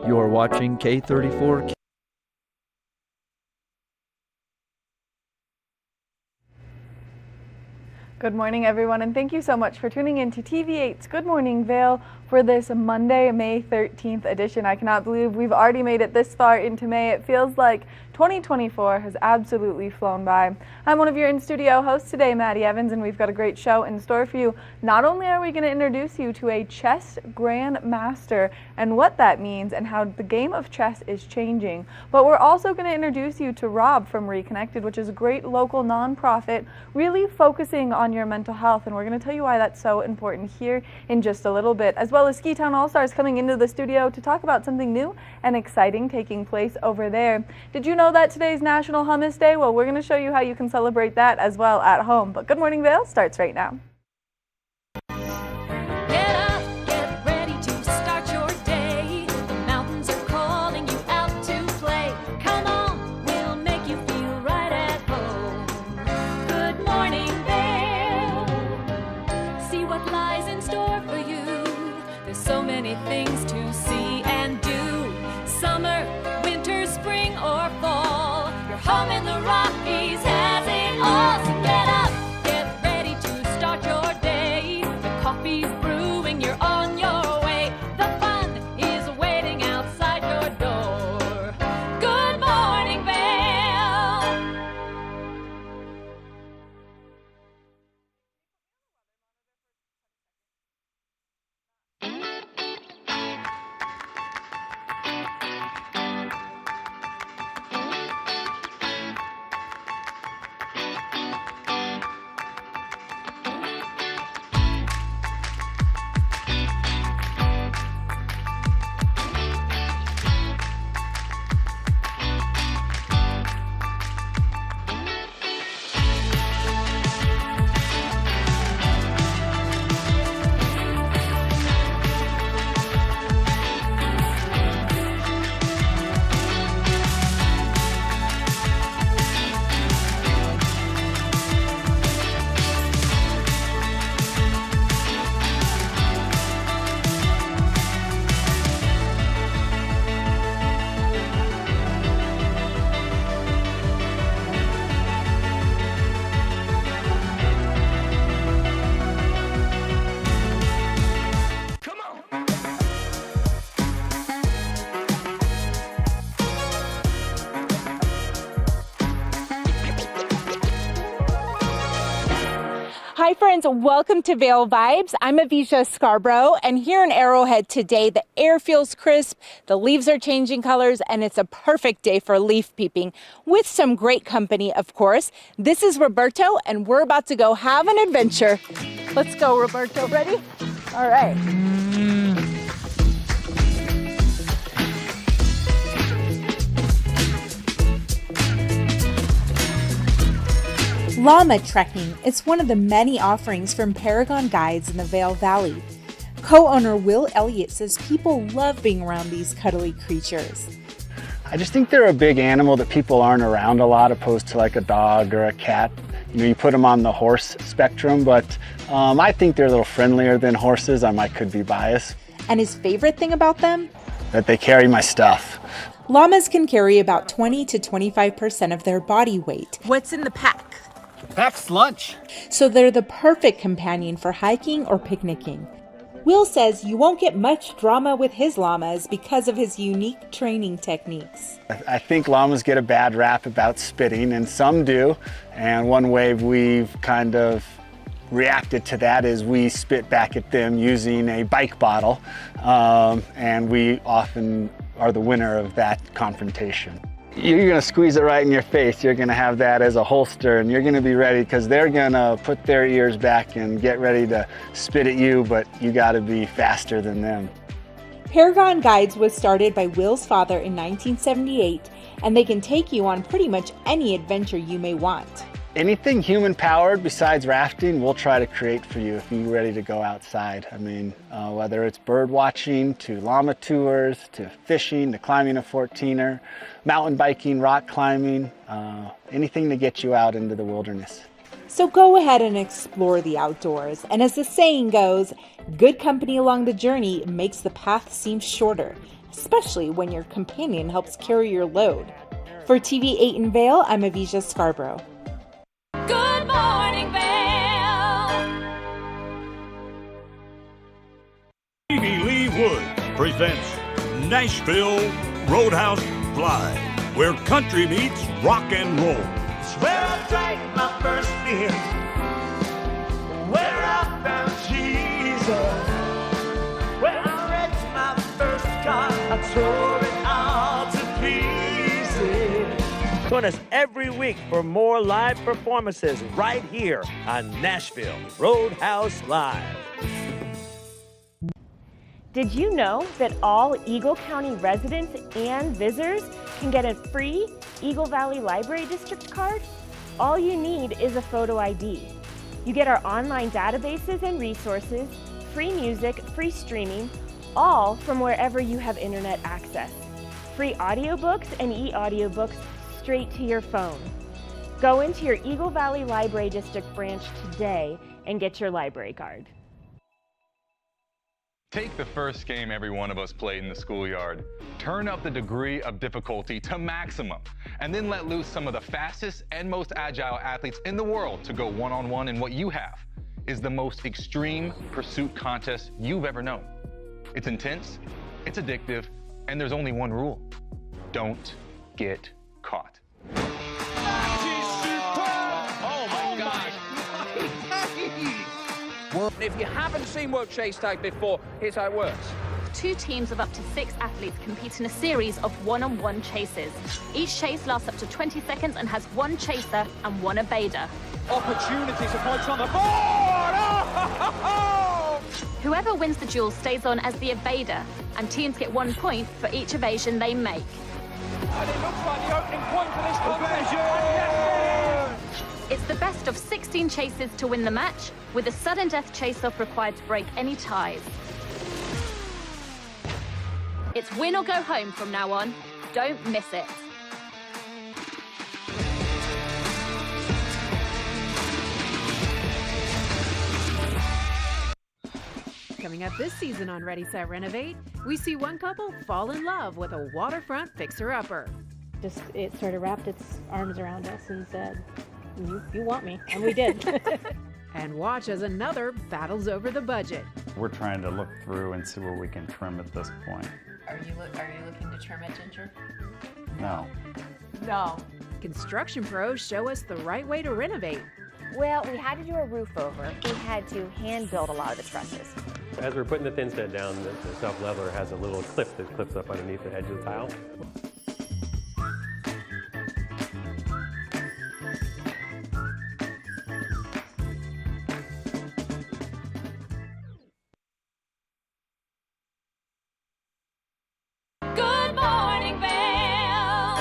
You're watching K34. Good morning, everyone, and thank you so much for tuning in to TV8's Good Morning Vail for this Monday, May 13th edition. I cannot believe we've already made it this far into May. It feels like 2024 has absolutely flown by. I'm one of your in-studio hosts today, Maddie Evans, and we've got a great show in store for you. Not only are we going to introduce you to a chess grandmaster and what that means and how the game of chess is changing, but we're also going to introduce you to Rob from Reconnected, which is a great local nonprofit really focusing on your mental health, and we're going to tell you why that's so important here in just a little bit, as well as Ski Town All-Stars coming into the studio to talk about something new and exciting taking place over there. Did you know that today's National Hummus Day? Well, we're going to show you how you can celebrate that as well at home. But Good Morning Vail starts right now. Things to see and do. Summer, winter, spring, or fall. Your home in the Rockies has it all. So get up, get ready to start your day. The coffee's brewing, you're on your way. The fun is waiting outside your door. Good morning, Vail. Hi friends, welcome to Vail Vibes. I'm Avisha Scarborough, and here in Arrowhead today, the air feels crisp, the leaves are changing colors, and it's a perfect day for leaf peeping with some great company, of course. This is Roberto, and we're about to go have an adventure. Let's go, Roberto. Ready? All right. Llama trekking is one of the many offerings from Paragon Guides in the Vail Valley. Co-owner Will Elliott says people love being around these cuddly creatures. I just think they're a big animal that people aren't around a lot, opposed to like a dog or a cat. You know, you put them on the horse spectrum, but I think they're a little friendlier than horses. Could be biased. And his favorite thing about them? That they carry my stuff. Llamas can carry about 20 to 25% of their body weight. What's in the pack? Pack's lunch. So they're the perfect companion for hiking or picnicking. Will says you won't get much drama with his llamas because of his unique training techniques. I think llamas get a bad rap about spitting, and some do. And one way we've kind of reacted to that is we spit back at them using a bike bottle. And we often are the winner of that confrontation. You're gonna squeeze it right in your face. You're gonna have that as a holster, and you're gonna be ready because they're gonna put their ears back and get ready to spit at you, but you gotta be faster than them. Paragon Guides was started by Will's father in 1978, and they can take you on pretty much any adventure you may want. Anything human powered besides rafting, we'll try to create for you if you're ready to go outside. I mean, whether it's bird watching, to llama tours, to fishing, to climbing a 14er, mountain biking, rock climbing, anything to get you out into the wilderness. So go ahead and explore the outdoors. And as the saying goes, good company along the journey makes the path seem shorter. especially when your companion helps carry your load. For TV8 in Vail, I'm Avisha Scarborough. Good morning, Vail. Stevie Lee Woods presents Nashville Roadhouse Live, where country meets rock and roll. Where I drank my first beer, where I found Jesus, where I wrecked my first car, I tore it all to pieces. Join us every week for more live performances right here on Nashville Roadhouse Live. Did you know that all Eagle County residents and visitors can get a free Eagle Valley Library District card? All you need is a photo ID. You get our online databases and resources, free music, free streaming, all from wherever you have internet access. Free audiobooks and e-audiobooks straight to your phone. Go into your Eagle Valley Library District branch today and get your library card. Take the first game every one of us played in the schoolyard, turn up the degree of difficulty to maximum, and then let loose some of the fastest and most agile athletes in the world to go one-on-one in what you have is the most extreme pursuit contest you've ever known. It's intense, it's addictive, and there's only one rule. Don't get caught. Oh my gosh. If you haven't seen World Chase Tag before, here's how it works. 2 teams of up to 6 athletes compete in a series of one-on-one chases. Each chase lasts up to 20 seconds and has 1 chaser and 1 evader. Opportunity to points on the board! Oh! Whoever wins the duel stays on as the evader, and teams get 1 point for each evasion they make. And it looks like the opening point for this competition. It's the best of 16 chases to win the match, with a sudden death chase-off required to break any ties. It's win or go home from now on. Don't miss it. Coming up this season on Ready, Set, Renovate, we see one couple fall in love with a waterfront fixer-upper. It sort of wrapped its arms around us and said, you want me, and we did. And watch as another battles over the budget. We're trying to look through and see where we can trim at this point. Are you looking to trim it, Ginger? No. No. Construction pros show us the right way to renovate. Well, we had to do a roof over. We had to hand build a lot of the trusses. As we're putting the thin stud down, the self-leveler has a little clip that clips up underneath the edge of the tile. Good morning, Vail.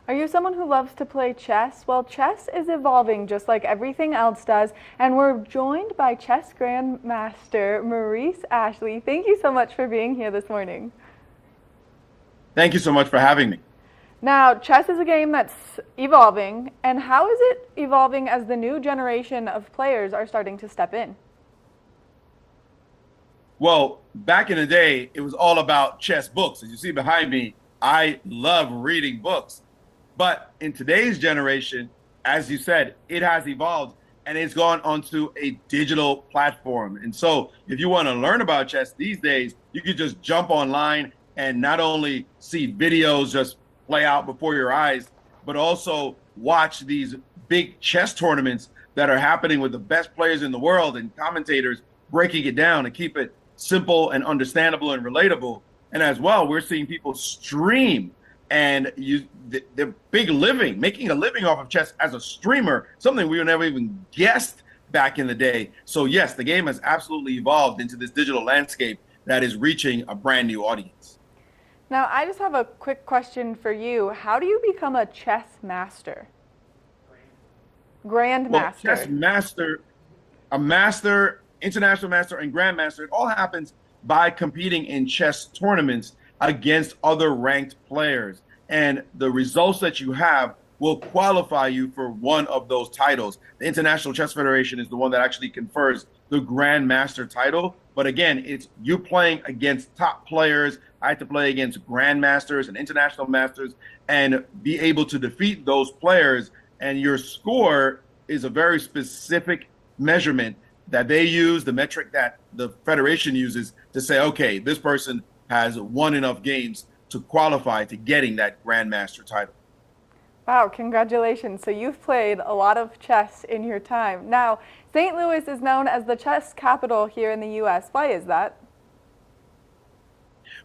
Are you someone who loves to play chess? Well, chess is evolving just like everything else does, and we're joined by chess grandmaster Maurice Ashley. Thank you so much for being here this morning. Thank you so much for having me. Now, chess is a game that's evolving, and how is it evolving as the new generation of players are starting to step in? Well, back in the day, it was all about chess books. As you see behind me, I love reading books. But in today's generation, as you said, it has evolved and it's gone onto a digital platform. And so if you want to learn about chess these days, you can just jump online and not only see videos just play out before your eyes, but also watch these big chess tournaments that are happening with the best players in the world and commentators breaking it down to keep it simple and understandable and relatable. And as well, we're seeing people stream and they're making a living off of chess as a streamer, something we would never even guessed back in the day. So yes, the game has absolutely evolved into this digital landscape that is reaching a brand new audience. Now, I just have a quick question for you. How do you become a chess master? Grandmaster. Well, chess master, a master, international master, and grandmaster, it all happens by competing in chess tournaments against other ranked players. And the results that you have will qualify you for one of those titles. The International Chess Federation is the one that actually confers the Grandmaster title But again, it's you playing against top players. I had to play against grandmasters and international masters and be able to defeat those players. And your score is a very specific measurement that they use, the metric that the federation uses to say, okay, this person has won enough games to qualify to getting that grandmaster title. Wow, congratulations. So you've played a lot of chess in your time. Now, St. Louis is known as the chess capital here in the U.S. Why is that?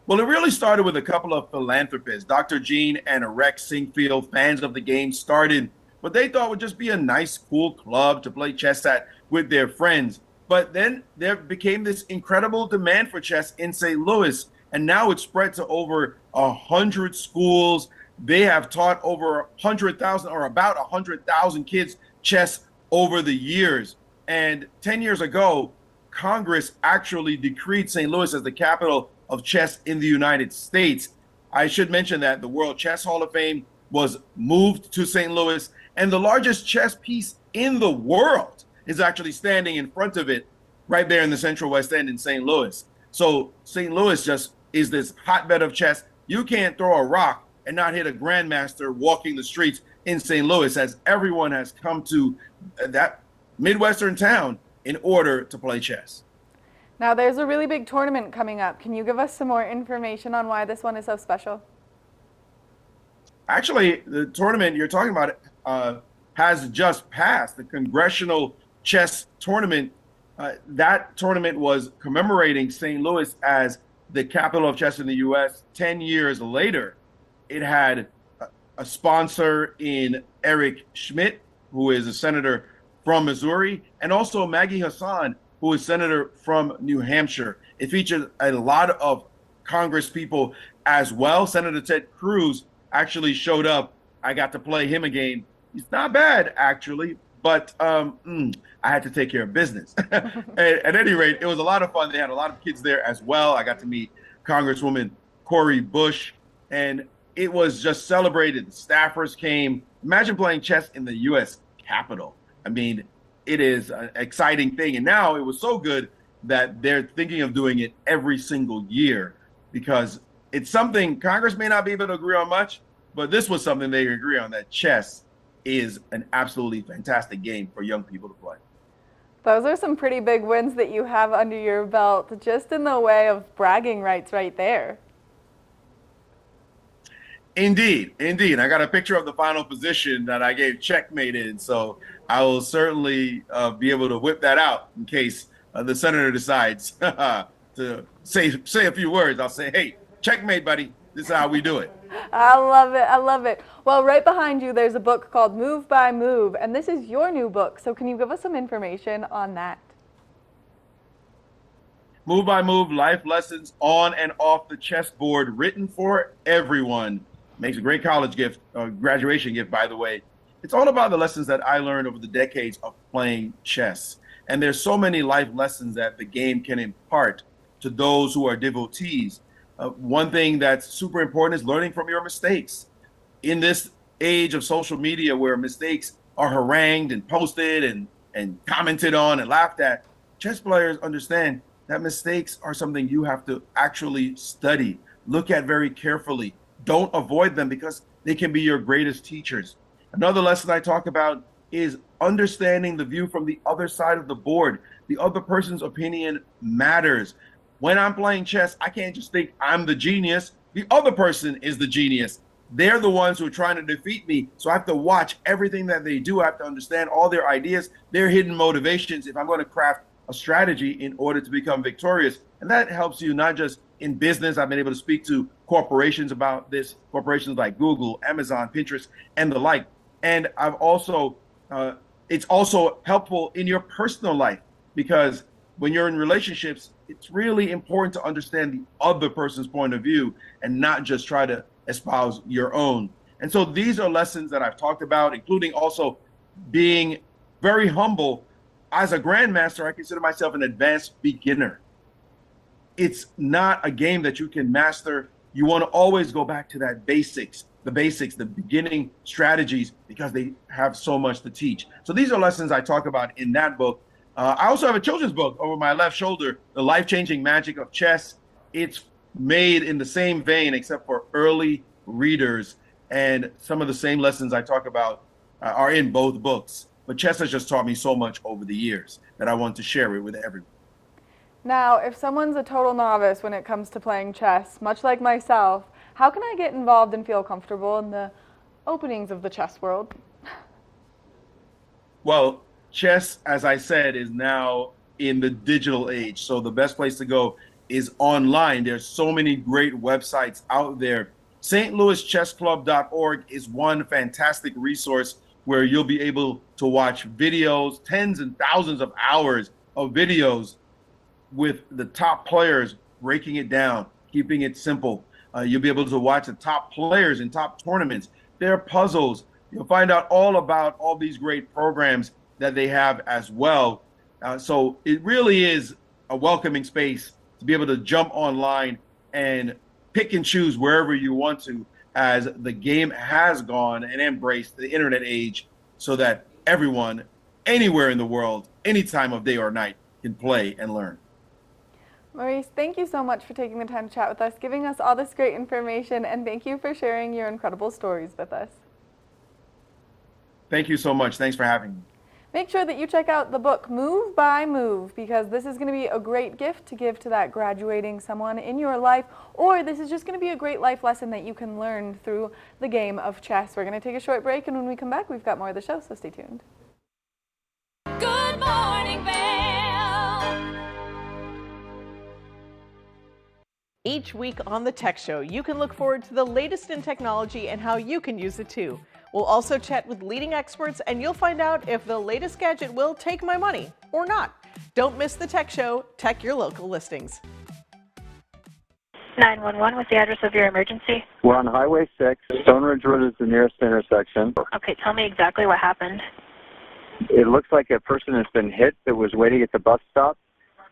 Well, it really started with a couple of philanthropists. Dr. Gene and Rex Singfield, fans of the game, started what they thought would just be a nice, cool club to play chess at with their friends. But then there became this incredible demand for chess in St. Louis, and now it's spread to over 100 schools. They have taught over 100,000 or about 100,000 kids chess over the years. And 10 years ago, Congress actually decreed St. Louis as the capital of chess in the United States. I should mention that the World Chess Hall of Fame was moved to St. Louis, and the largest chess piece in the world is actually standing in front of it right there in the Central West End in St. Louis. So St. Louis just is this hotbed of chess. You can't throw a rock and not hit a grandmaster walking the streets in St. Louis, as everyone has come to that Midwestern town in order to play chess. Now, there's a really big tournament coming up. Can you give us some more information on why this one is so special? Actually, the tournament you're talking about has just passed, the Congressional Chess Tournament. That tournament was commemorating St. Louis as the capital of chess in the U.S. 10 years later. It had a sponsor in Eric Schmidt, who is a senator from Missouri, and also Maggie Hassan, who is senator from New Hampshire. It featured a lot of Congress people as well. Senator Ted Cruz actually showed up. I got to play him a game. He's not bad, actually, but I had to take care of business. At any rate, it was a lot of fun. They had a lot of kids there as well. I got to meet Congresswoman Cori Bush, and it was just celebrated. The staffers came. Imagine playing chess in the U.S. Capitol. I mean, it is an exciting thing. And now it was so good that they're thinking of doing it every single year, because it's something Congress may not be able to agree on much, but this was something they agree on, that chess is an absolutely fantastic game for young people to play. Those are some pretty big wins that you have under your belt, just in the way of bragging rights right there. Indeed, indeed. I got a picture of the final position that I gave checkmate in, so I will certainly be able to whip that out in case the senator decides to say a few words. I'll say, hey, checkmate, buddy. This is how we do it. I love it. I love it. Well, right behind you, there's a book called Move by Move, and this is your new book. So can you give us some information on that? Move by Move, life lessons on and off the chessboard, written for everyone. Makes a great college gift, graduation gift, by the way. It's all about the lessons that I learned over the decades of playing chess. And there's so many life lessons that the game can impart to those who are devotees. One thing that's super important is learning from your mistakes. In this age of social media where mistakes are harangued and posted and commented on and laughed at, chess players understand that mistakes are something you have to actually study, look at very carefully. Don't avoid them, because they can be your greatest teachers. Another lesson I talk about is understanding the view from the other side of the board. The other person's opinion matters. When I'm playing chess, I can't just think I'm the genius. The other person is the genius. They're the ones who are trying to defeat me. So I have to watch everything that they do. I have to understand all their ideas, their hidden motivations, if I'm going to craft a strategy in order to become victorious. And that helps you not just in business. I've been able to speak to corporations about this, corporations like Google, Amazon, Pinterest, and the like. And I've also, it's also helpful in your personal life, because when you're in relationships, it's really important to understand the other person's point of view and not just try to espouse your own. And so these are lessons that I've talked about, including also being very humble. As a grandmaster, I consider myself an advanced beginner. It's not a game that you can master. You want to always go back to that basics, the beginning strategies, because they have so much to teach. So these are lessons I talk about in that book. I also have a children's book over my left shoulder, The Life-Changing Magic of Chess. It's made in the same vein, except for early readers. And some of the same lessons I talk about are in both books. But chess has just taught me so much over the years that I want to share it with everyone. Now, if someone's a total novice when it comes to playing chess, much like myself, how can I get involved and feel comfortable in the openings of the chess world? Well, chess, as I said, is now in the digital age. So the best place to go is online. There's so many great websites out there. stlouischessclub.org is one fantastic resource where you'll be able to watch videos, tens and thousands of hours of videos with the top players breaking it down, keeping it simple. You'll be able to watch the top players in top tournaments, their puzzles. You'll find out all about all these great programs that they have as well. So it really is a welcoming space to be able to jump online and pick and choose wherever you want to, as the game has gone and embraced the internet age so that everyone, anywhere in the world, any time of day or night, can play and learn. Maurice, thank you so much for taking the time to chat with us, giving us all this great information, and thank you for sharing your incredible stories with us. Thank you so much. Thanks for having me. Make sure that you check out the book Move by Move, because this is going to be a great gift to give to that graduating someone in your life, or this is just going to be a great life lesson that you can learn through the game of chess. We're going to take a short break, and when we come back, we've got more of the show, so stay tuned. Good morning, Vail. Each week on the Tech Show, you can look forward to the latest in technology and how you can use it too. We'll also chat with leading experts, and you'll find out if the latest gadget will take my money or not. Don't miss the Tech Show. Tech your local listings. 911, what's the address of your emergency? We're on Highway 6. Stone Ridge Road is the nearest intersection. Okay, tell me exactly what happened. It looks like a person has been hit that was waiting at the bus stop.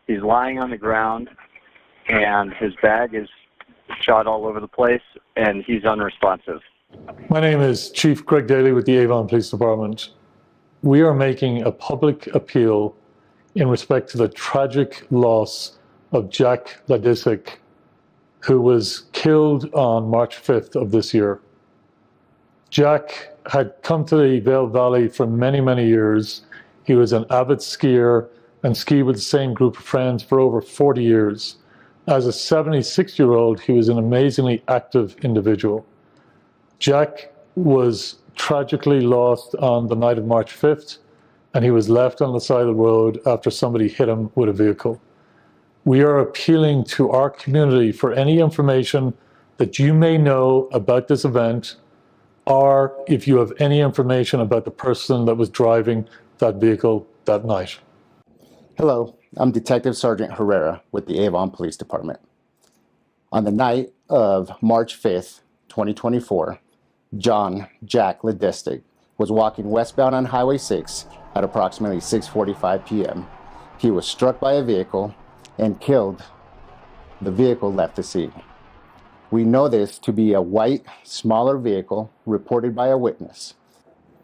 He's lying on the ground, and his bag is shot all over the place, and he's unresponsive. My name is Chief Greg Daly with the Avon Police Department. We are making a public appeal in respect to the tragic loss of Jack Ladisic, who was killed on March 5th of this year. Jack had come to the Vail Valley for many, many years. He was an avid skier and skied with the same group of friends for over 40 years. As a 76-year-old, he was an amazingly active individual. Jack was tragically lost on the night of March 5th, and he was left on the side of the road after somebody hit him with a vehicle. We are appealing to our community for any information that you may know about this event, or if you have any information about the person that was driving that vehicle that night. Hello, I'm Detective Sergeant Herrera with the Avon Police Department. On the night of March 5th, 2024, Jack Ladisic was walking westbound on Highway 6 at approximately 6:45 p.m. He was struck by a vehicle and killed. The vehicle left the scene. We know this to be a white, smaller vehicle reported by a witness.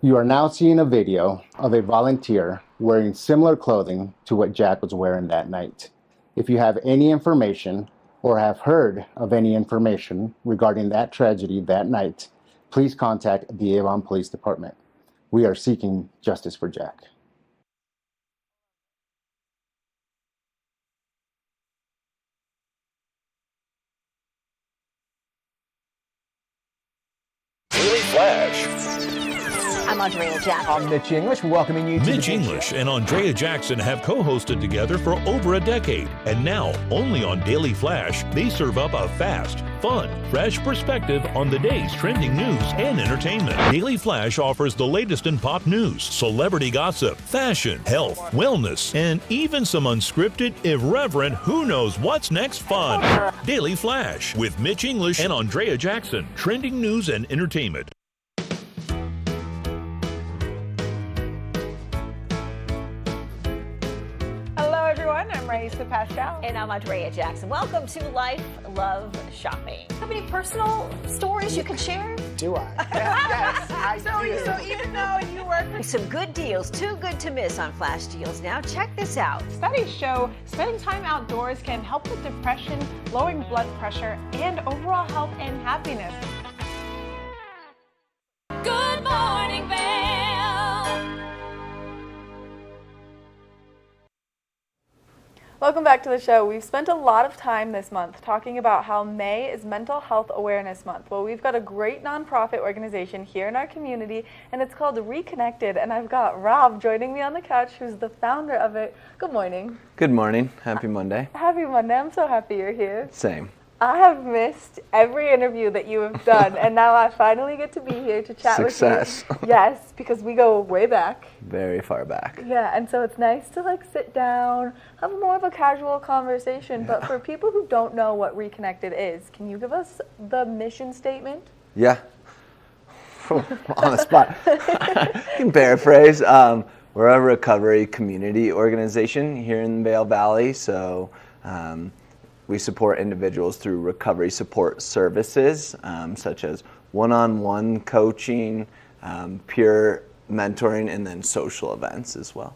You are now seeing a video of a volunteer wearing similar clothing to what Jack was wearing that night. If you have any information or have heard of any information regarding that tragedy that night, please contact the Avon Police Department. We are seeking justice for Jack. Daily Flash. I'm Andrea Jackson. I'm Mitch English, welcoming you to Mitch English and Andrea Jackson have co-hosted together for over a decade, and now, only on Daily Flash, they serve up a fast, fun, fresh perspective on the day's trending news and entertainment. Daily Flash offers the latest in pop news, celebrity gossip, fashion, health, wellness, and even some unscripted, irreverent, who knows what's next fun. Daily Flash with Mitch English and Andrea Jackson, trending news and entertainment. Melissa Pascal. And I'm Andrea Jackson. Welcome to Life, Love, Shopping. Have any personal stories you can share? Do I? Yes, I do. So even though you work for some good deals, too good to miss on Flash Deals now, check this out. Studies show spending time outdoors can help with depression, lowering blood pressure, and overall health and happiness. Good morning, Vail. Welcome back to the show. We've spent a lot of time this month talking about how May is Mental Health Awareness Month. Well, we've got a great nonprofit organization here in our community, and it's called Reconnected, and I've got Rob joining me on the couch, who's the founder of it. Good morning. Good morning. Happy Monday. Happy Monday. I'm so happy you're here. Same. I have missed every interview that you have done, and now I finally get to be here to chat Success. with you. Yes, because we go way back. Very far back. Yeah, and so it's nice to like sit down, have more of a casual conversation. But for people who don't know what Reconnected is, can you give us the mission statement? Yeah. On the spot. I can paraphrase. We're a recovery community organization here in the Vail Valley, so we support individuals through recovery support services, such as one-on-one coaching, peer mentoring, and then social events as well.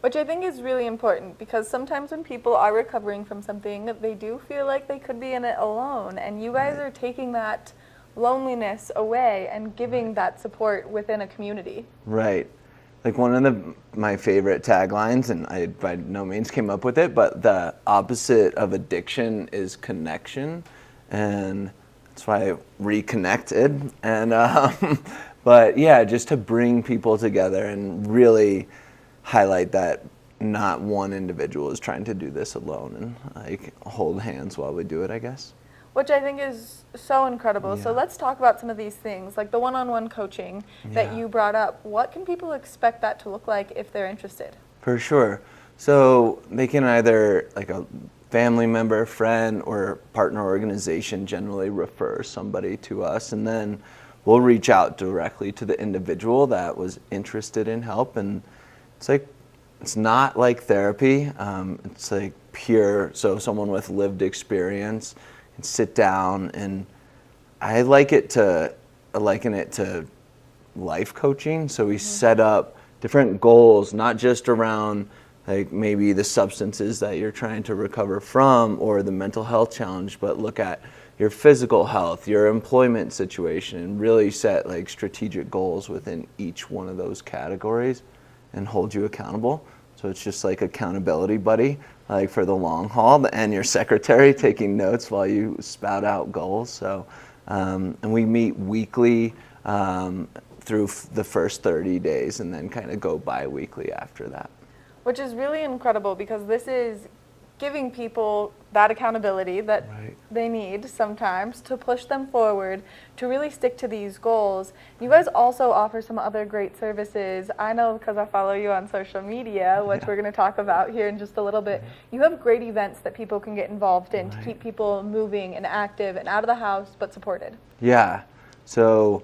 Which I think is really important, because sometimes when people are recovering from something, they do feel like they could be in it alone, and you guys are taking that loneliness away and giving that support within a community. Right. Like one of my favorite taglines, and I by no means came up with it, but the opposite of addiction is connection, and that's why I reconnected. And but yeah, just to bring people together and really highlight that not one individual is trying to do this alone, and like hold hands while we do it, I guess. Which I think is so incredible. So let's talk about some of these things, like the one-on-one coaching that you brought up. What can people expect that to look like if they're interested? For sure. So they can either, like a family member, friend, or partner organization generally refer somebody to us, and then we'll reach out directly to the individual that was interested in help. And it's not like therapy. It's like pure, so someone with lived experience and sit down, and I liken it to life coaching. So we set up different goals, not just around like maybe the substances that you're trying to recover from or the mental health challenge, but look at your physical health, your employment situation, and really set like strategic goals within each one of those categories and hold you accountable. So it's just like accountability buddy, like for the long haul, and your secretary taking notes while you spout out goals. So, and we meet weekly through the first 30 days and then kind of go bi-weekly after that. Which is really incredible, because this is giving people that accountability that they need sometimes to push them forward, to really stick to these goals. You guys also offer some other great services. I know because I follow you on social media, which we're going to talk about here in just a little bit. You have great events that people can get involved in to keep people moving and active and out of the house, but supported. Yeah. So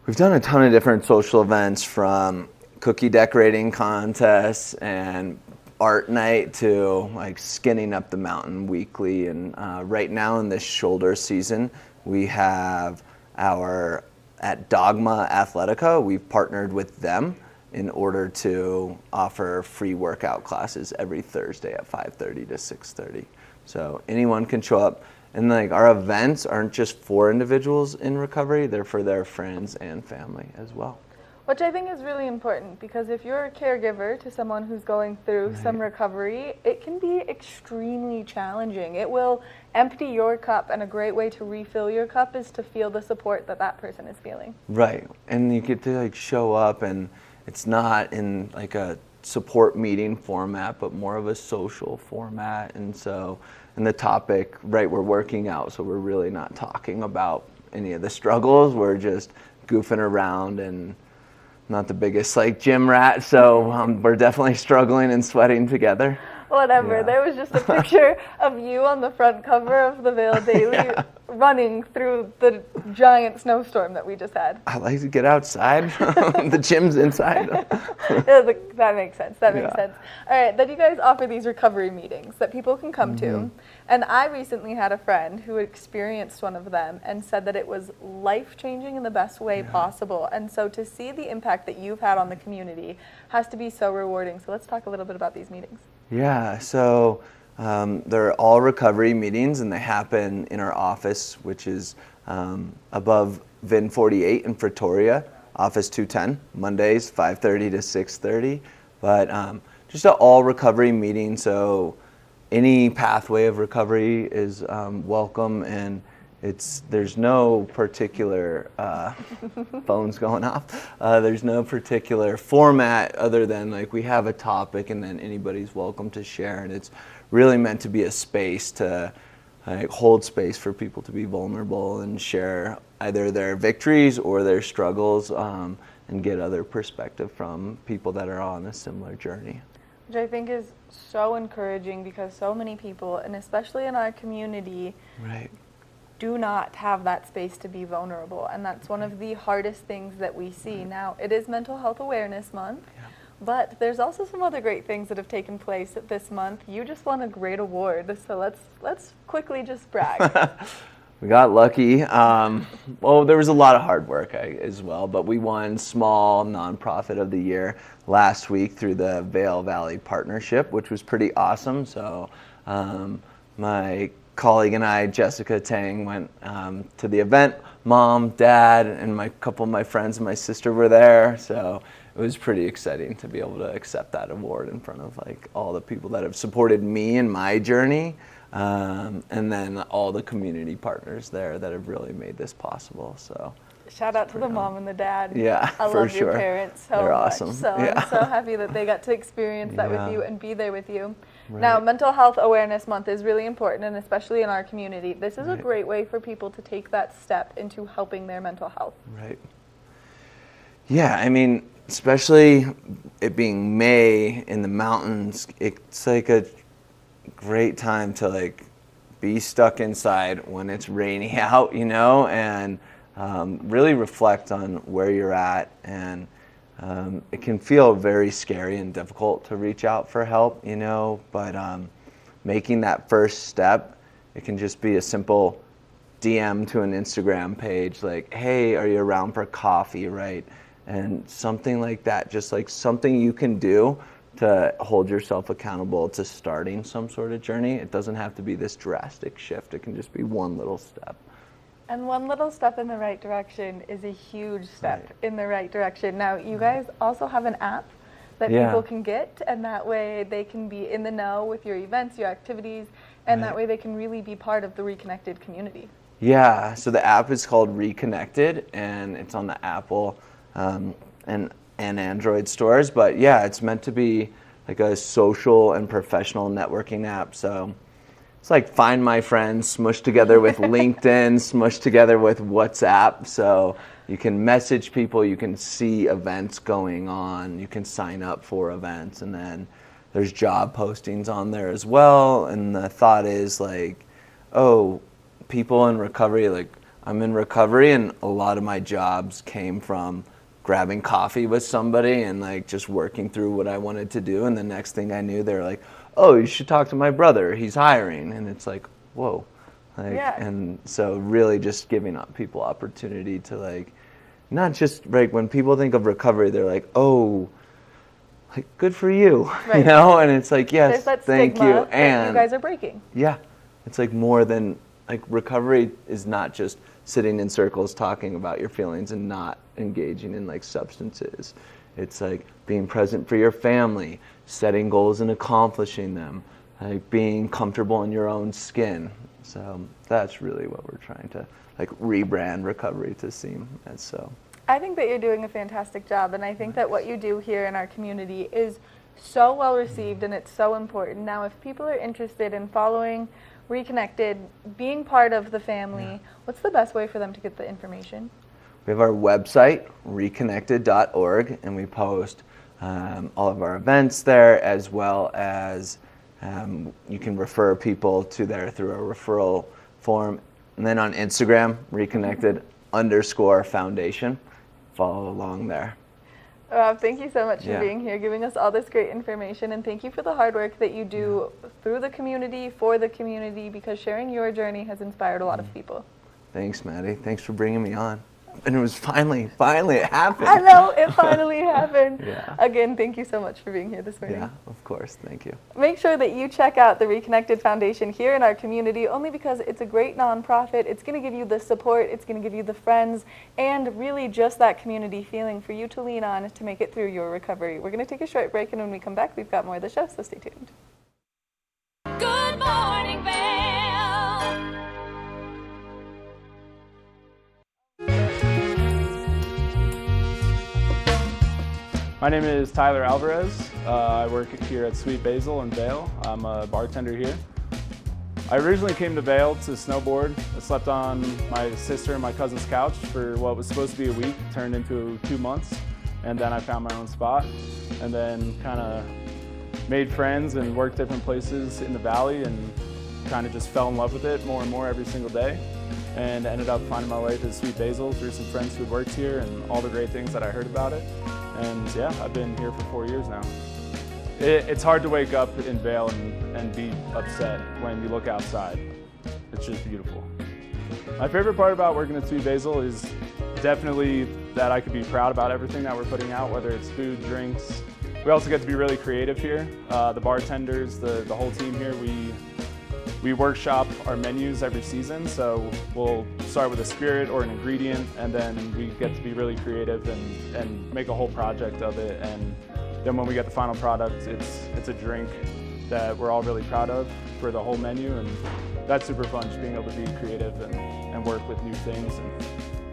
we've done a ton of different social events, from cookie decorating contests and art night to like skinning up the mountain weekly. And right now in this shoulder season, we have at Dogma Athletica, we've partnered with them in order to offer free workout classes every Thursday at 5:30 to 6:30. So anyone can show up. And like our events aren't just for individuals in recovery, they're for their friends and family as well. Which I think is really important, because if you're a caregiver to someone who's going through some recovery, it can be extremely challenging. It will empty your cup, and a great way to refill your cup is to feel the support that that person is feeling. Right, and you get to like show up, and it's not in like a support meeting format, but more of a social format. And so, and the topic, we're working out, so we're really not talking about any of the struggles. We're just goofing around, and not the biggest like gym rat, so we're definitely struggling and sweating together. Whatever. Yeah. There was just a picture of you on the front cover of the Vail Daily running through the giant snowstorm that we just had? I like to get outside. The gym's inside. That makes sense. That makes Yeah. sense. All right, then you guys offer these recovery meetings that people can come to. And I recently had a friend who experienced one of them and said that it was life-changing in the best way possible. And so to see the impact that you've had on the community has to be so rewarding. So let's talk a little bit about these meetings. Yeah, so they're all recovery meetings, and they happen in our office, which is above VIN 48 in Pretoria, office 210, Mondays 5:30 to 6:30. But just an all recovery meeting, so any pathway of recovery is welcome, and there's no particular phones going off. There's no particular format other than like we have a topic and then anybody's welcome to share, and it's really meant to be a space to hold space for people to be vulnerable and share either their victories or their struggles, and get other perspective from people that are on a similar journey. Which I think is so encouraging because so many people, and especially in our community, Right. do not have that space to be vulnerable. And that's one of the hardest things that we see. Now, it is Mental Health Awareness Month, but there's also some other great things that have taken place this month. You just won a great award, so let's quickly just brag. We got lucky. Well, there was a lot of hard work as well, but we won Small Nonprofit of the Year last week through the Vail Valley Partnership, which was pretty awesome. So my colleague and I, Jessica Tang, went to the event. Mom, Dad, and a couple of my friends and my sister were there. So it was pretty exciting to be able to accept that award in front of like all the people that have supported me in my journey. And then all the community partners there that have really made this possible. So Shout out to the mom and the dad. Yeah, I for love sure. your parents so They're much. awesome. So Yeah. I'm so happy that they got to experience that Yeah. with you and be there with you. Right. Now, Mental Health Awareness Month is really important, and especially in our community. This is a Right. great way for people to take that step into helping their mental health. Right. Yeah, I mean, especially it being May in the mountains, it's like a great time to like be stuck inside when it's rainy out, you know, and really reflect on where you're at. And it can feel very scary and difficult to reach out for help, you know, but making that first step, it can just be a simple DM to an Instagram page like, hey, are you around for coffee, right? And something like that, just like something you can do to hold yourself accountable to starting some sort of journey. It doesn't have to be this drastic shift. It can just be one little step. And one little step in the right direction is a huge step in the right direction. Now, you guys also have an app that Yeah. people can get, and that way they can be in the know with your events, your activities, and that way they can really be part of the Reconnected community. Yeah, so the app is called Reconnected, and it's on the Apple and Android stores. But yeah, it's meant to be like a social and professional networking app. So it's like Find My Friends smushed together with LinkedIn, smushed together with WhatsApp. So you can message people, you can see events going on, you can sign up for events, and then there's job postings on there as well. And the thought is like, oh, people in recovery, like I'm in recovery, and a lot of my jobs came from grabbing coffee with somebody and like just working through what I wanted to do. And the next thing I knew, they're like, oh, you should talk to my brother, he's hiring. And it's like, whoa. Like, Yeah. And so really just giving up people opportunity to like, not just like when people think of recovery, they're like, oh, like good for you, Right. you know? And it's like, yes, There's that thank stigma you. that And you guys are breaking. yeah, it's like more than like recovery is not just sitting in circles talking about your feelings and not engaging in like substances. It's like being present for your family, setting goals and accomplishing them, like being comfortable in your own skin. So that's really what we're trying to like rebrand recovery to seem as so. I think that you're doing a fantastic job, and I think that what you do here in our community is so well received, and it's so important. Now, if people are interested in following Reconnected, being part of the family, what's the best way for them to get the information? We have our website, reconnected.org, and we post all of our events there, as well as you can refer people to there through a referral form. And then on Instagram, reconnected_foundation. Follow along there. Rob, thank you so much for Yeah. being here, giving us all this great information, and thank you for the hard work that you do through the community, for the community, because sharing your journey has inspired a lot of people. Thanks, Maddie. Thanks for bringing me on. And it was finally it happened. I know, it finally happened. Yeah. Again, thank you so much for being here this morning. Yeah, of course. Thank you. Make sure that you check out the Reconnected Foundation here in our community, only because it's a great nonprofit. It's going to give you the support, it's going to give you the friends, and really just that community feeling for you to lean on to make it through your recovery. We're going to take a short break, and when we come back, we've got more of the show, so stay tuned. Good morning, Vail. My name is Tyler Alvarez. I work here at Sweet Basil in Vail. I'm a bartender here. I originally came to Vail to snowboard. I slept on my sister and my cousin's couch for what was supposed to be a week, turned into 2 months, and then I found my own spot, and then kind of made friends and worked different places in the valley, and kind of just fell in love with it more and more every single day, and ended up finding my way to Sweet Basil through some friends who worked here and all the great things that I heard about it. And yeah, I've been here for 4 years now. It's hard to wake up in Vail and be upset when you look outside. It's just beautiful. My favorite part about working at Sweet Basil is definitely that I could be proud about everything that we're putting out, whether it's food, drinks. We also get to be really creative here. The bartenders, the whole team here, we workshop our menus every season, so we'll start with a spirit or an ingredient, and then we get to be really creative and make a whole project of it. And then when we get the final product, it's a drink that we're all really proud of for the whole menu, and that's super fun, just being able to be creative and work with new things. And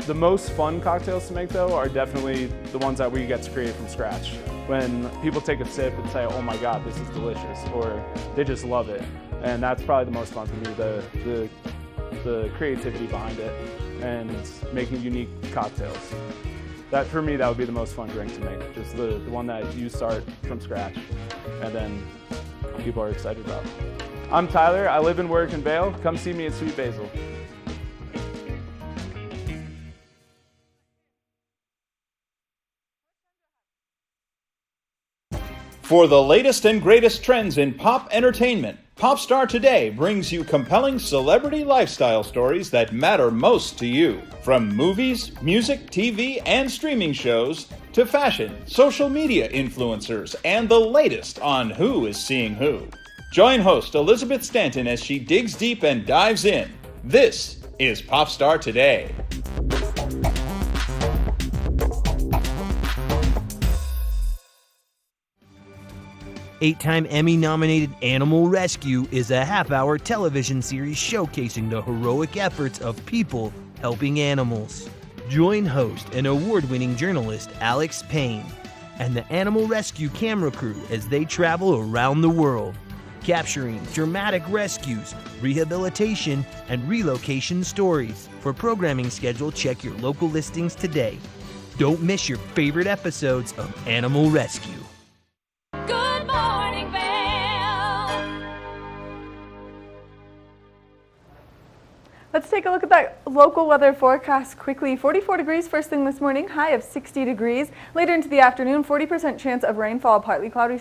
the most fun cocktails to make, though, are definitely the ones that we get to create from scratch. When people take a sip and say, oh my God, this is delicious, or they just love it. And that's probably the most fun for me, the creativity behind it and making unique cocktails. That, for me, that would be the most fun drink to make, just the one that you start from scratch and then people are excited about. I'm Tyler, I live and work in Vail. Come see me at Sweet Basil. For the latest and greatest trends in pop entertainment, Popstar Today brings you compelling celebrity lifestyle stories that matter most to you. From movies, music, TV, and streaming shows, to fashion, social media influencers, and the latest on who is seeing who. Join host Elizabeth Stanton as she digs deep and dives in. This is Popstar Today. Eight-time Emmy-nominated Animal Rescue is a half-hour television series showcasing the heroic efforts of people helping animals. Join host and award-winning journalist Alex Payne and the Animal Rescue camera crew as they travel around the world, capturing dramatic rescues, rehabilitation, and relocation stories. For programming schedule, check your local listings today. Don't miss your favorite episodes of Animal Rescue. Good morning, Vail. Let's take a look at that local weather forecast quickly. 44 degrees first thing this morning, high of 60 degrees. Later into the afternoon, 40% chance of rainfall, partly cloudy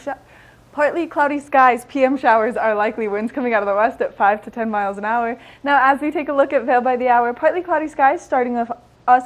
skies. PM showers are likely. Winds coming out of the west at 5 to 10 miles an hour. Now, as we take a look at Vail by the hour, partly cloudy skies starting us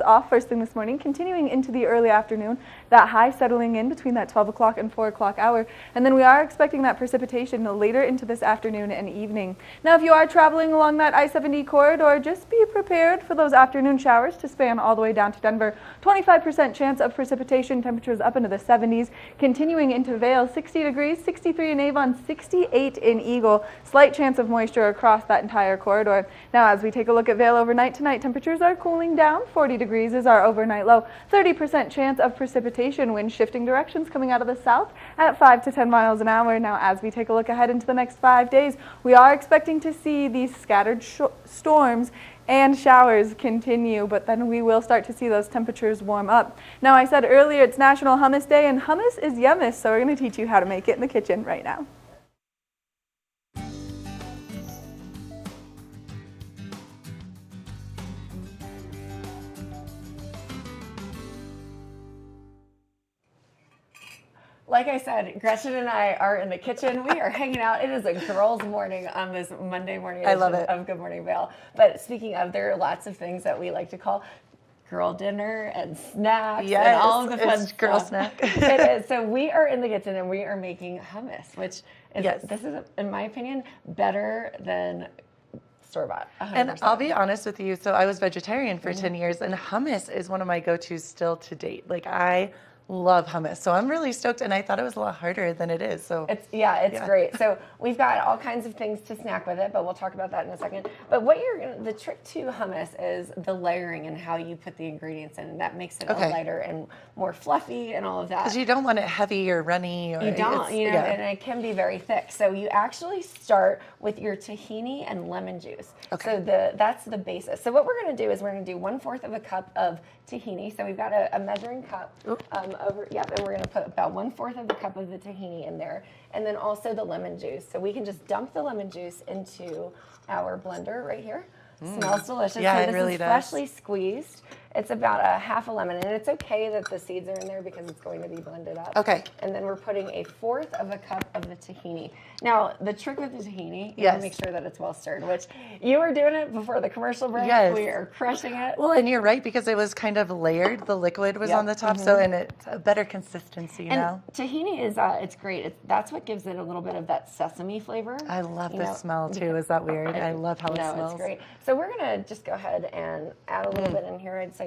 off first thing this morning, continuing into the early afternoon, that high settling in between that 12 o'clock and 4 o'clock hour, and then we are expecting that precipitation later into this afternoon and evening. Now, if you are traveling along that I-70 corridor, just be prepared for those afternoon showers to span all the way down to Denver. 25% chance of precipitation, temperatures up into the 70s, continuing into Vail, 60 degrees, 63 in Avon, 68 in Eagle, slight chance of moisture across that entire corridor. Now, as we take a look at Vail overnight tonight, temperatures are cooling down. 40 degrees is our overnight low. 30% chance of precipitation, wind shifting directions coming out of the south at 5 to 10 miles an hour. Now, as we take a look ahead into the next 5 days, we are expecting to see these scattered storms and showers continue, but then we will start to see those temperatures warm up. Now, I said earlier it's National Hummus Day, and hummus is yummus, so we're going to teach you how to make it in the kitchen right now. like I said, Gretchen and I are in the kitchen. We are hanging out. It is a girls' morning on this Monday morning I love edition it. of Good Morning Vail. But speaking of, there are lots of things that we like to call girl dinner and snacks and all of the fun it's girl stuff. snack. It is. So we are in the kitchen and we are making hummus, which is, this is, in my opinion, better than store-bought. 100%. And I'll be honest with you, so I was vegetarian for 10 years, and hummus is one of my go-tos still to date. Like, I love hummus, so I'm really stoked, and I thought it was a lot harder than it is. So it's great. So we've got all kinds of things to snack with it, but we'll talk about that in a second. But the trick to hummus is the layering and how you put the ingredients in, and that makes it all lighter and more fluffy and all of that. Because you don't want it heavy or runny. Or You don't, and it can be very thick. So you actually start with your tahini and lemon juice. So that's the basis. So what we're going to do is we're going to do 1/4 of a cup of tahini. So we've got a measuring cup and we're going to put about 1/4 of the cup of the tahini in there, and then also the lemon juice. So we can just dump the lemon juice into our blender right here. Smells delicious. Yeah, so it this really is does. freshly squeezed. It's about a half a lemon, and it's okay that the seeds are in there because it's going to be blended up. Okay. And then we're putting 1/4 of a cup of the tahini. Now, the trick with the tahini, you want to make sure that it's well stirred, which you were doing it before the commercial break. Yes. We are crushing it. Well, and you're right, because it was kind of layered. The liquid was on the top, so and it's a better consistency now. Tahini is, it's great. That's what gives it a little bit of that sesame flavor. I love the smell too. Is that weird? I love how it smells. It's great. So we're going to just go ahead and add a little bit in here. I'd say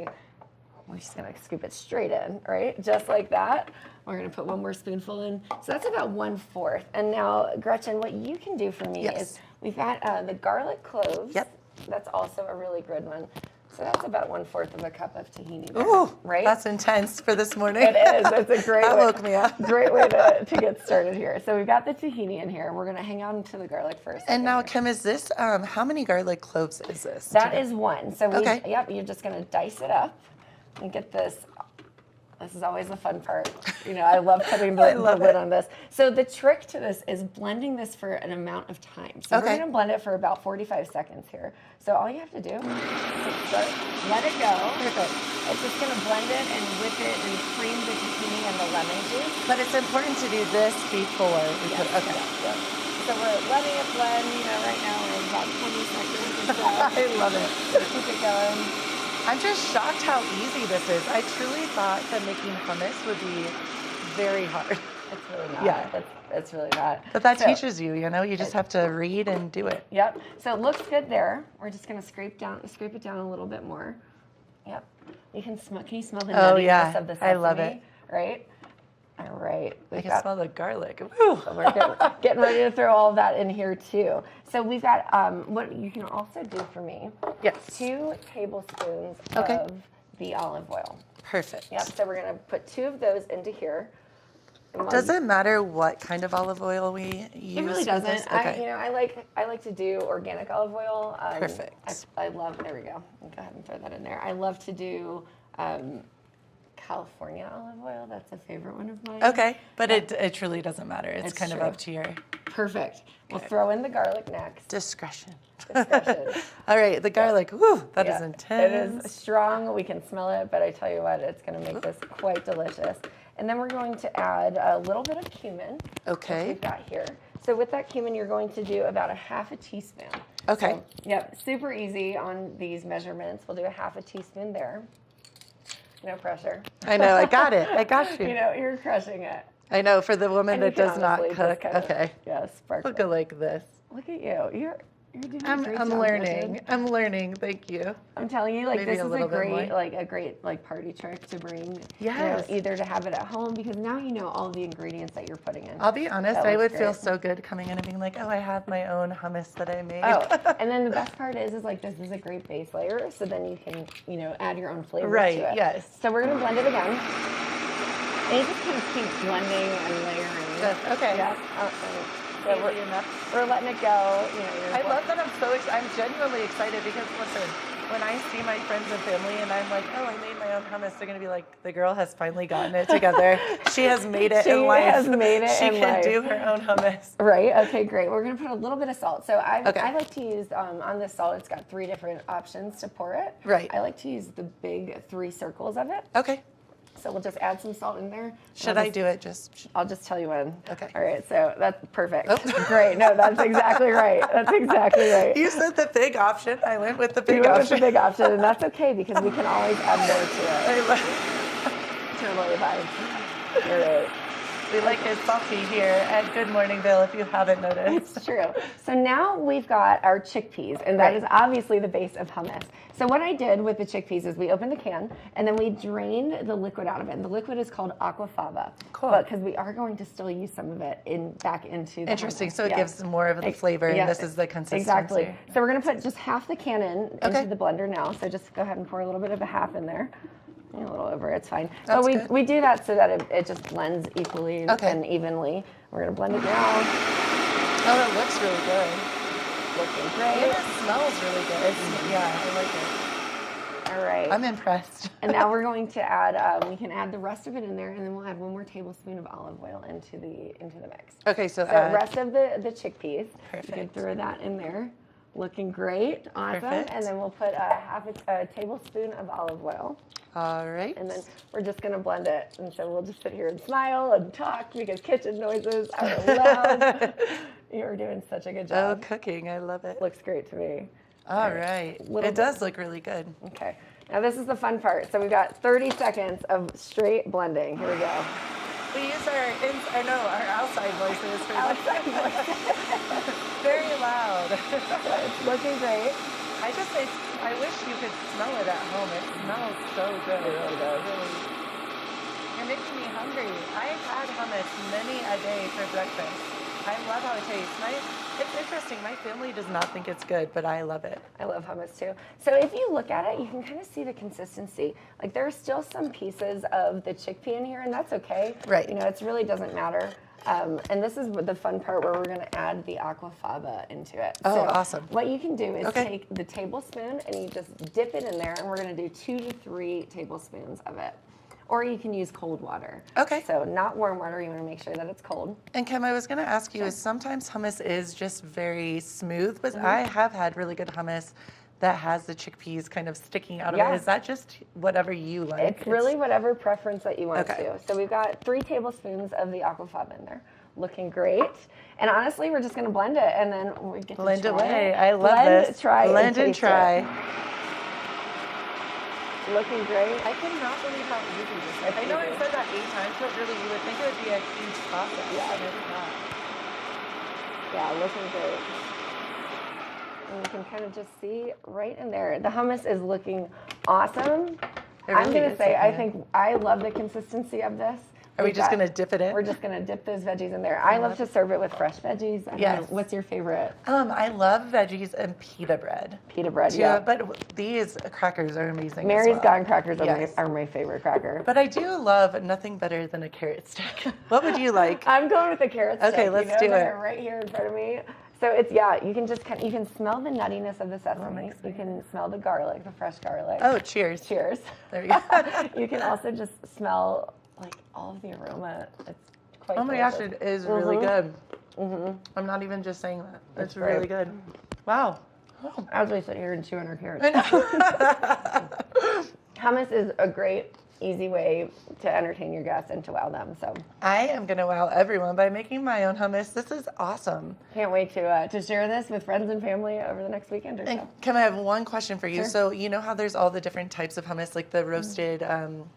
we're just going to scoop it straight in, right? Just like that. We're going to put one more spoonful in. So that's about 1/4. And now, Gretchen, what you can do for me is we've got the garlic cloves. Yep. That's also a really good one. So that's about 1/4 of a cup of tahini. Ooh, right? That's intense for this morning. It is. It's a great that way. woke me up. Great way to get started here. So we've got the tahini in here. We're going to hang on to the garlic first. And now, Kim, is this, how many garlic cloves is this? That is one. So you're just going to dice it up and get this. This is always the fun part. I love putting the lid on this. So the trick to this is blending this for an amount of time. So we're going to blend it for about 45 seconds here. So all you have to do is start, let it go. Perfect. It's just going to blend it and whip it and cream the tahini and the lemon juice. But it's important to do this before we put it. Okay. So we're letting it blend. Right now we're at about 20 seconds or so. I love it. Keep it going. I'm just shocked how easy this is. I truly thought that making hummus would be very hard. It's really not. Yeah. It's really not. But that teaches you, you just have to read and do it. Yep. So it looks good there. We're just going to scrape it down a little bit more. Yep. Can you smell the nuttiness of the sesame? I love it. Right? All right. I can smell the garlic. Woo. So we're getting ready to throw all of that in here too. So we've got what you can also do for me. Yes. 2 tablespoons of the olive oil. Perfect. Yep. So we're going to put 2 of those into here. Does it matter what kind of olive oil we use? It really doesn't. Okay. I like to do organic olive oil. Perfect. I love. There we go. I'll go ahead and throw that in there. I love to do California olive oil. That's a favorite one of mine. Okay, but it truly doesn't matter. It's kind of true. up to your... Perfect. We'll throw in the garlic next. Discretion. Discretion. All right, the garlic. Whew, that is intense. It is strong. We can smell it, but I tell you what, it's going to make this quite delicious. And then we're going to add a little bit of cumin. Okay. Which we've got here. So with that cumin, you're going to do about a 1/2 teaspoon. Okay. So, yep, super easy on these measurements. We'll do a 1/2 teaspoon there. No pressure. I know, I got it. I got you. You're crushing it. I know, for the woman And that you can does not honestly cook. just kind of- Okay. Yeah, sparkle. Look like this. Look at you. You're doing a great I'm job, learning. Gretchen. I'm learning. Thank you. I'm telling you, Maybe this a is little a bit great party trick to bring. Yes. Either to have it at home, because now you know all the ingredients that you're putting in. I'll be honest, That I looks would feel great. so good coming in and being like, oh, I have my own hummus that I made. Oh, and then the best part is this is a great base layer, so then you can, add your own flavor Right, to it. yes. So we're gonna blend it again. And you just kind of keep blending and layering. Okay. Yeah. So we're letting it go. I love that I'm genuinely excited because, listen, when I see my friends and family and I'm like, oh, I made my own hummus, they're going to be like, the girl has finally gotten it together. She has made it in life. She has made it She in can life. do her own hummus. Right. Okay, great. We're going to put a little bit of salt. So I like to use, on this salt, it's got 3 different options to pour it. Right. I like to use the big 3 circles of it. Okay. So we'll just add some salt in there. Should I do it just? I'll just tell you when. Okay. All right, so that's perfect. Great. No, that's exactly right. That's exactly right. You said the big option. I went with the big You went option. with the big option, and that's okay because we can always add more to it. Totally fine. All right. We like it salty here at Good Morning Vail, if you haven't noticed. It's true. So now we've got our chickpeas, and that is obviously the base of hummus. So what I did with the chickpeas is we opened the can, and then we drained the liquid out of it. And the liquid is called aquafaba. Cool. Because we are going to still use some of it back into the Interesting. hummus. So it gives more of the flavor, and this is the consistency. Exactly. So we're going to put just half the can into the blender now. So just go ahead and pour a little bit of a half in there. A little over, it's fine. That's but we do that so that it just blends equally and evenly. We're going to blend it down. Oh, it looks really good. Looking great. And it smells really good. Yeah, I like it. All right. I'm impressed. And now we're going to add, we can add the rest of it in there, and then we'll add 1 more tablespoon of olive oil into the mix. Okay, so the rest of the chickpeas. Perfect. You can throw that in there. Looking great. Awesome. Perfect. And then we'll put half a tablespoon of olive oil. All right. And then we're just going to blend it. And so we'll just sit here and smile and talk because kitchen noises are loud. You're doing such a good job. Oh, cooking. I love it. Looks great to me. All right. It does look really good. Okay. Now this is the fun part. So we've got 30 seconds of straight blending. Here we go. We use our outside voices for outside voices. Very loud. It's looking great. I wish you could smell it at home. It smells so good. It really does. You're making me hungry. I've had hummus many a day for breakfast. I love how it tastes. It's interesting. My family does not think it's good, but I love it. I love hummus too. So if you look at it, you can kind of see the consistency. Like there are still some pieces of the chickpea in here, and that's okay. Right. You know, it really doesn't matter. And this is the fun part where we're going to add the aquafaba into it. Oh, so awesome. What you can do is take the tablespoon and you just dip it in there, and we're going to do 2 to 3 tablespoons of it. Or you can use cold water. Okay. So not warm water, you want to make sure that it's cold. And Kim, I was going to ask you, is sometimes hummus is just very smooth, but I have had really good hummus that has the chickpeas kind of sticking out of it. Is that just whatever you like? It's really whatever preference that you want to. So we've got 3 tablespoons of the aquafaba in there. Looking great. And honestly, we're just going to blend it, and then we get to blend try away. it. I love blend, this. Try blend and taste try. it. Looking great. I cannot believe how easy this is. I know I've said that 8 times, but really you would think it would be a huge process. Yeah. And it's not. Yeah, looking great. And you can kind of just see right in there. The hummus is looking awesome. I'm going to say, I love the consistency of this. Are we just going to dip it in? We're just going to dip those veggies in there. I love to serve it with fresh veggies. Yes. What's your favorite? I love veggies and pita bread. Pita bread, too, yeah. But these crackers are amazing. Mary's as well. Gone crackers are my favorite cracker. But I do love nothing better than a carrot stick. What would you like? I'm going with the carrot stick. Okay, let's do it. They're right here in front of me. So it's, you can just you can smell the nuttiness of the sesame. You can smell the garlic, the fresh garlic. Oh, cheers. Cheers. There we go. You can also just smell like all of the aroma. It's quite Oh my delicious. gosh, it is really good. I'm not even just saying that. It's really good. Wow. As we sit here and chew on our carrots. I know. Hummus is a great, easy way to entertain your guests and to wow them. So I am going to wow everyone by making my own hummus. This is awesome. Can't wait to share this with friends and family over the next weekend or so. And can I have one question for you? Sure. So you know how there's all the different types of hummus, like the roasted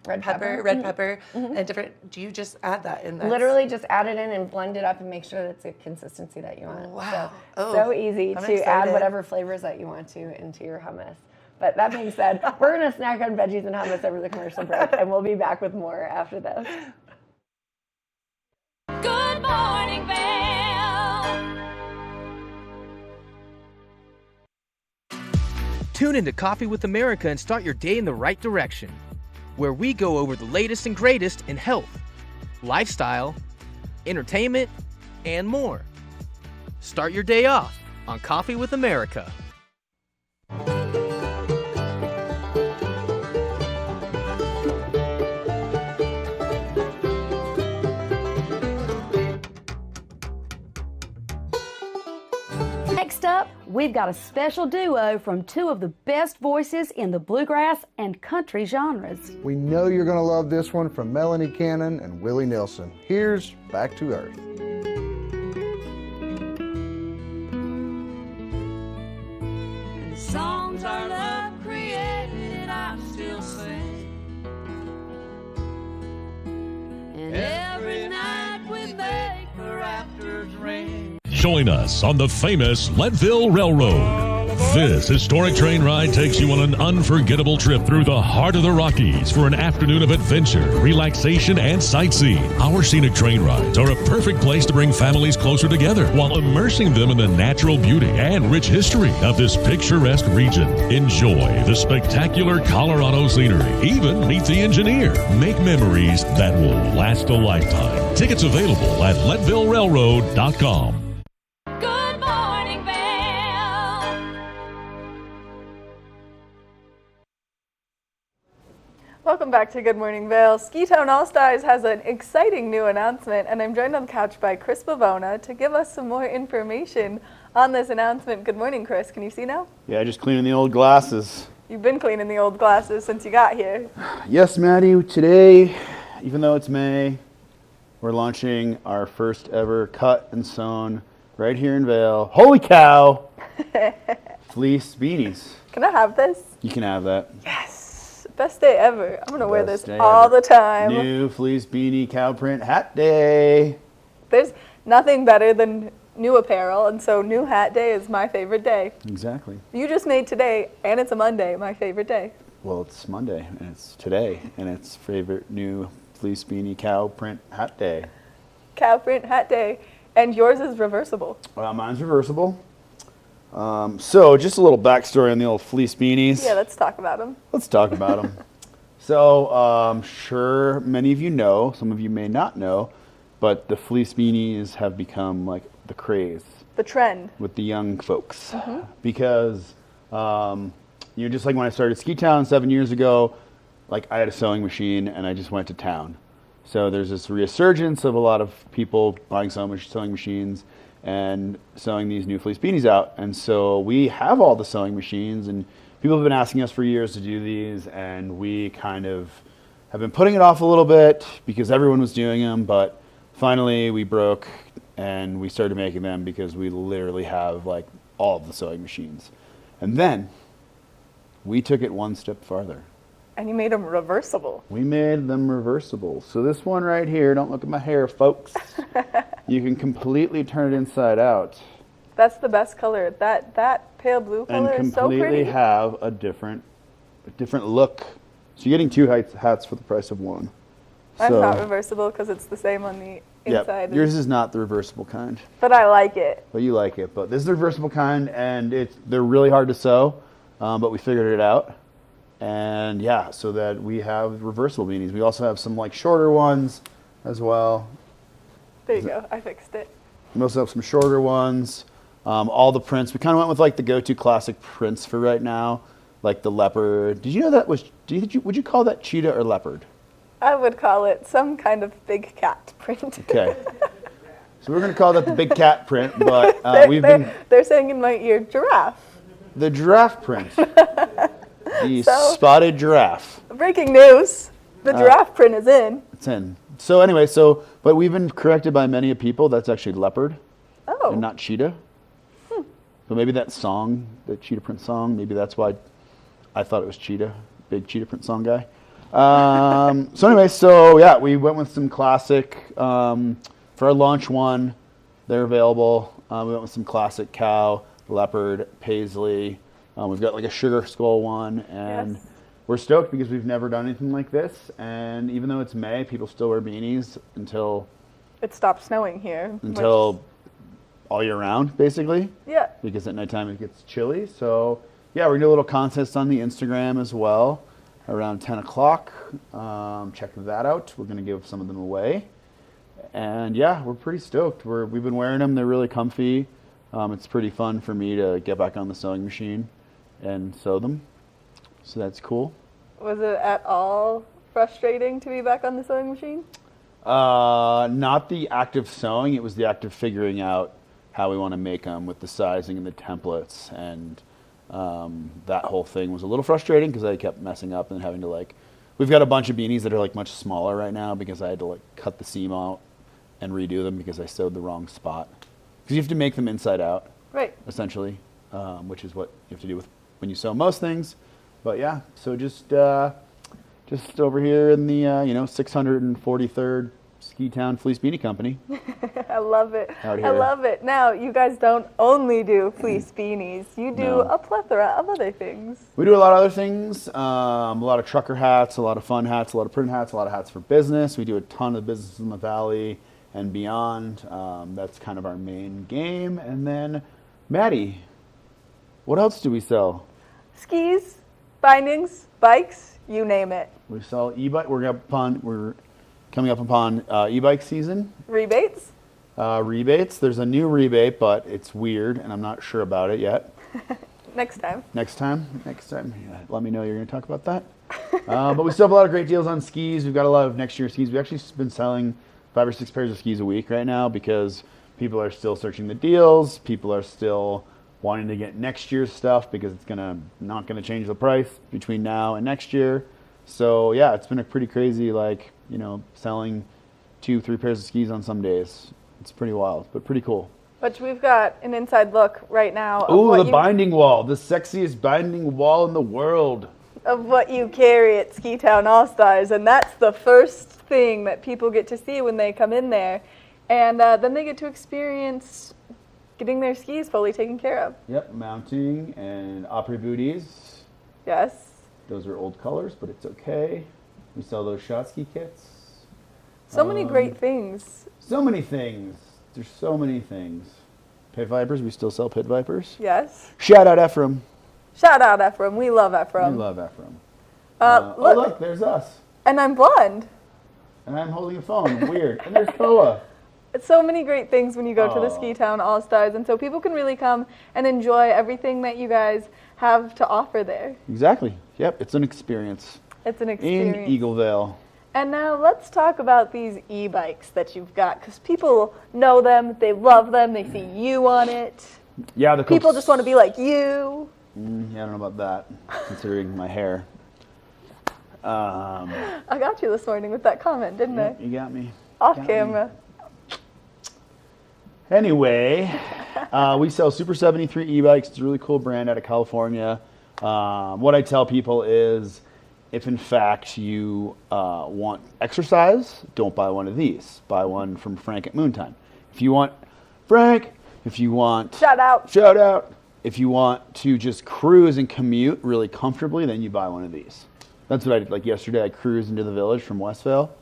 red pepper, and different. Do you just add that in there? Literally just add it in and blend it up and make sure that it's a consistency that you want. Wow. So easy to add whatever flavors that you want to into your hummus. But that being said, we're going to snack on veggies and hummus over the commercial break, and we'll be back with more after this. Good morning, Vail. Tune into Coffee with America and start your day in the right direction, where we go over the latest and greatest in health, lifestyle, entertainment, and more. Start your day off on Coffee with America. Next up, we've got a special duo from two of the best voices in the bluegrass and country genres. We know you're going to love this one from Melanie Cannon and Willie Nelson. Here's Back to Earth. Songs our love created, I still sing. And every night we make the rafters ring. Join us on the famous Leadville Railroad. This historic train ride takes you on an unforgettable trip through the heart of the Rockies for an afternoon of adventure, relaxation, and sightseeing. Our scenic train rides are a perfect place to bring families closer together while immersing them in the natural beauty and rich history of this picturesque region. Enjoy the spectacular Colorado scenery. Even meet the engineer. Make memories that will last a lifetime. Tickets available at LeadvilleRailroad.com. Good morning, Vail. Welcome back to Good Morning Vail. Ski Town All-Stars has an exciting new announcement, and I'm joined on the couch by Chris Bavona to give us some more information on this announcement. Good morning, Chris. Can you see now? Yeah, just cleaning the old glasses. You've been cleaning the old glasses since you got here. Yes, Maddie, today, even though it's May, we're launching our first ever cut and sewn right here in Vail. Holy cow! Fleece beanies. Can I have this? You can have that. Yes. Best day ever. I'm going to wear this Best day all ever. the time. New fleece beanie cow print hat day. There's nothing better than new apparel, and so new hat day is my favorite day. Exactly. You just made today, and it's a Monday, my favorite day. Well, it's Monday, and it's today, and it's favorite new fleece beanie cow print hat day. Cow print hat day. And yours is reversible. Mine's reversible. So just a little backstory on the old fleece beanies. Yeah, let's talk about them. Let's talk about them. So I'm sure many of you know, some of you may not know, but the fleece beanies have become like the craze. The trend. With the young folks. Mhm. Because, just like when I started Ski Town 7 years ago, like I had a sewing machine and I just went to town. So there's this resurgence of a lot of people buying sewing machines and sewing these new fleece beanies out. And so we have all the sewing machines, and people have been asking us for years to do these, and we kind of have been putting it off a little bit because everyone was doing them, but finally we broke and we started making them because we literally have like all of the sewing machines. And then we took it one step farther. And you made them reversible. We made them reversible. So this one right here, don't look at my hair, folks. You can completely turn it inside out. That's the best color. That pale blue color And is so pretty. completely have a different look. So you're getting two hats for the price of one. Mine's So, not reversible because it's the same on the inside. Yep, yours is not the reversible kind. But I like it. But you like it. But this is the reversible kind, and they're really hard to sew, but we figured it out. And yeah, so that we have reversible beanies. We also have some like shorter ones as well. There you go. I fixed it. We also have some shorter ones. All the prints. We kind of went with like the go-to classic prints for right now, like the leopard. Did you know that was? Would you call that cheetah or leopard? I would call it some kind of big cat print. Okay. So we're gonna call that the big cat print, but they're saying in my ear giraffe. The giraffe print. The spotted giraffe. Breaking news. The giraffe print is in. It's in. So anyway, but we've been corrected by many people. That's actually leopard. Oh. And not cheetah. So maybe that song, the Cheetah Print song, maybe that's why I thought it was cheetah. Big Cheetah Print song guy. So anyway, yeah, we went with some classic, for our launch one, they're available. We went with some classic cow, leopard, paisley. We've got like a sugar skull one, and we're stoked because we've never done anything like this. And even though it's May, people still wear beanies until it stopped snowing here. All year round, basically. Yeah. Because at nighttime it gets chilly. So yeah, we're gonna do a little contest on the Instagram as well, around 10 o'clock. Check that out. We're gonna give some of them away. And yeah, we're pretty stoked. We've been wearing them. They're really comfy. It's pretty fun for me to get back on the sewing machine and sew them. So that's cool. Was it at all frustrating to be back on the sewing machine? Not the act of sewing. It was the act of figuring out how we want to make them with the sizing and the templates, and that whole thing was a little frustrating because I kept messing up and having to like, we've got a bunch of beanies that are like much smaller right now because I had to like cut the seam out and redo them because I sewed the wrong spot. Because you have to make them inside out, right? Essentially, which is what you have to do with when you sew most things. But yeah, so just over here in the 643rd Ski Town Fleece Beanie Company. I love it. Out I here. love it. Now, you guys don't only do fleece beanies. You do No. a plethora of other things. We do a lot of other things, a lot of trucker hats, a lot of fun hats, a lot of print hats, a lot of hats for business. We do a ton of business in the Valley and beyond. That's kind of our main game. And then, Maddie, what else do we sell? Skis, bindings, bikes, you name it. We sell e-bike. We're coming up upon e-bike season. Rebates? Rebates. There's a new rebate, but it's weird, and I'm not sure about it yet. Next time. Next time, let me know you're going to talk about that. But we still have a lot of great deals on skis. We've got a lot of next year skis. We've actually been selling 5 or 6 pairs of skis a week right now because people are still searching the deals. People are still wanting to get next year's stuff because it's not gonna change the price between now and next year. So yeah, it's been a pretty crazy, selling 2-3 pairs of skis on some days. It's pretty wild, but pretty cool. But we've got an inside look right now of, Ooh, the binding wall, the sexiest binding wall in the world. Of what you carry at Ski Town All-Stars, and that's the first thing that people get to see when they come in there. And then they get to experience getting their skis fully taken care of. Yep, mounting and opry booties. Yes. Those are old colors, but it's okay. We sell those shot ski kits. So many great things. So many things. There's so many things. Pit Vipers, we still sell Pit Vipers. Yes. Shout out Ephraim. Shout out Ephraim. We love Ephraim. We love Ephraim. Look, there's us. And I'm blonde. And I'm holding a phone. Weird. And there's Koa. It's so many great things when you go to the Ski Town All-Stars, and so people can really come and enjoy everything that you guys have to offer there. Exactly. Yep, it's an experience. It's an experience. In Eagle Vail. And now let's talk about these e-bikes that you've got, because people know them, they love them, they see you on it. Yeah, people just want to be like you. Yeah, I don't know about that, considering my hair. I got you this morning with that comment, didn't I? You got me. Off Got camera. Anyway, we sell Super 73 e-bikes. It's a really cool brand out of California. What I tell people is, if in fact you want exercise, don't buy one of these. Buy one from Frank at Moontime. If you want Frank, if you want shout out. If you want to just cruise and commute really comfortably, then you buy one of these. That's what I did. Like yesterday, I cruised into the village from West Vail,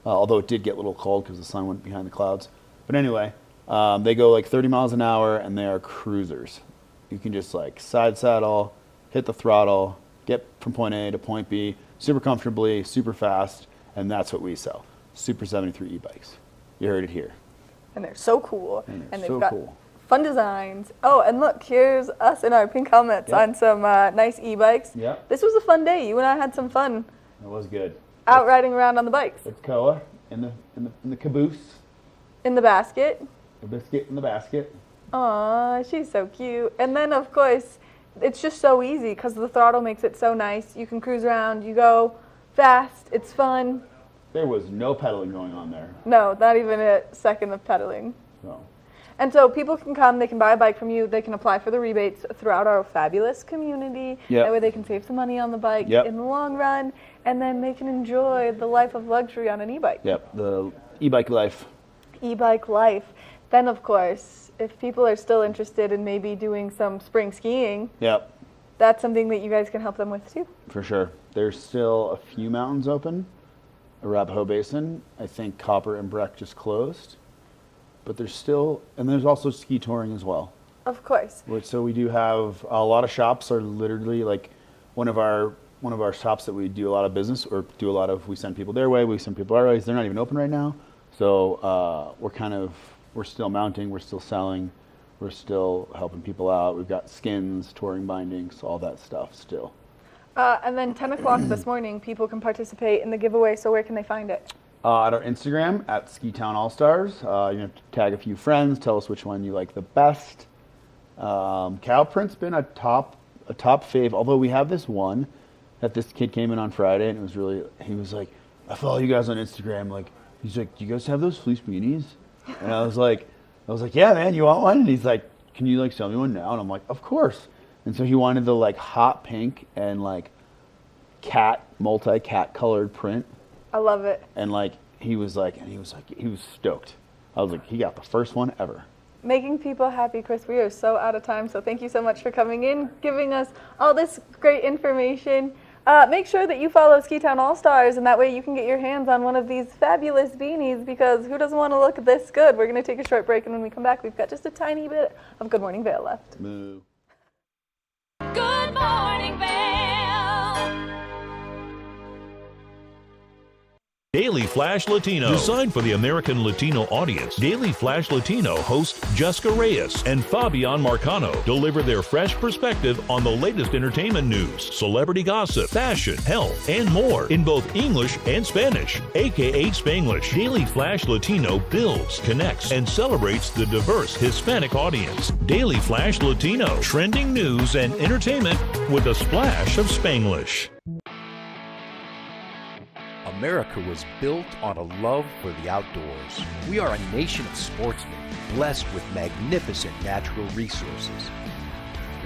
although it did get a little cold because the sun went behind the clouds. But anyway, they go like 30 miles an hour, and they are cruisers. You can just like side saddle, hit the throttle, get from point A to point B super comfortably, super fast, and that's what we sell. Super 73 e-bikes. You heard it here. And they're so cool. And they've so got cool. fun designs. Oh, and look, here's us in our pink helmets on some nice e-bikes. Yep. This was a fun day. You and I had some fun It was good. out riding around on the bikes. It's Koa in the caboose. In the basket. The biscuit in the basket. Aw, she's so cute. And then, of course, it's just so easy because the throttle makes it so nice. You can cruise around. You go fast. It's fun. There was no pedaling going on there. No, not even a second of pedaling. No. And so people can come, they can buy a bike from you, they can apply for the rebates throughout our fabulous community. Yep. That way they can save some money on the bike Yep. in the long run, and then they can enjoy the life of luxury on an e-bike. Yep, the e-bike life. E-bike life. Then, of course, if people are still interested in maybe doing some spring skiing, Yep, that's something that you guys can help them with too. for sure. There's still a few mountains open. Arapahoe Basin, I think Copper and Breck just closed. But there's still, and there's also ski touring as well. Of course. So we do have a lot of shops are literally like one of our shops that we do a lot of business or do a lot of, we send people their way, we send people our way. They're not even open right now. So we're still mounting, we're still selling, we're still helping people out. We've got skins, touring bindings, all that stuff still. And then 10 o'clock this morning, people can participate in the giveaway, so where can they find it? At our Instagram at Ski-Town All-Stars. You have to tag a few friends, tell us which one you like the best. Cow print's been a top fave, although we have this one that this kid came in on Friday, and it was really, he was like, I follow you guys on Instagram. Like, he's like, do you guys have those fleece beanies? And I was like, yeah, man, you want one? And he's like, can you like sell me one now? And I'm like, of course. And so he wanted the like hot pink and like multi-cat colored print. I love it. And like he was stoked. I was like, he got the first one ever. Making people happy, Chris. We are so out of time, so thank you so much for coming in, giving us all this great information. Make sure that you follow Ski-Town All-Stars, and that way you can get your hands on one of these fabulous beanies, because who doesn't want to look this good? We're going to take a short break, and when we come back, we've got just a tiny bit of Good Morning Vail left. Moo. Good morning, Vail. Daily Flash Latino. Designed for the American Latino audience, Daily Flash Latino hosts Jessica Reyes and Fabian Marcano deliver their fresh perspective on the latest entertainment news, celebrity gossip, fashion, health, and more in both English and Spanish, aka Spanglish. Daily Flash Latino builds, connects, and celebrates the diverse Hispanic audience. Daily Flash Latino, trending news and entertainment with a splash of Spanglish. America was built on a love for the outdoors. We are a nation of sportsmen, blessed with magnificent natural resources.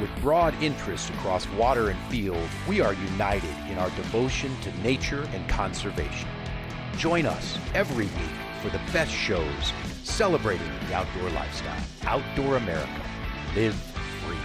With broad interests across water and field, we are united in our devotion to nature and conservation. Join us every week for the best shows celebrating the outdoor lifestyle. Outdoor America. Live free.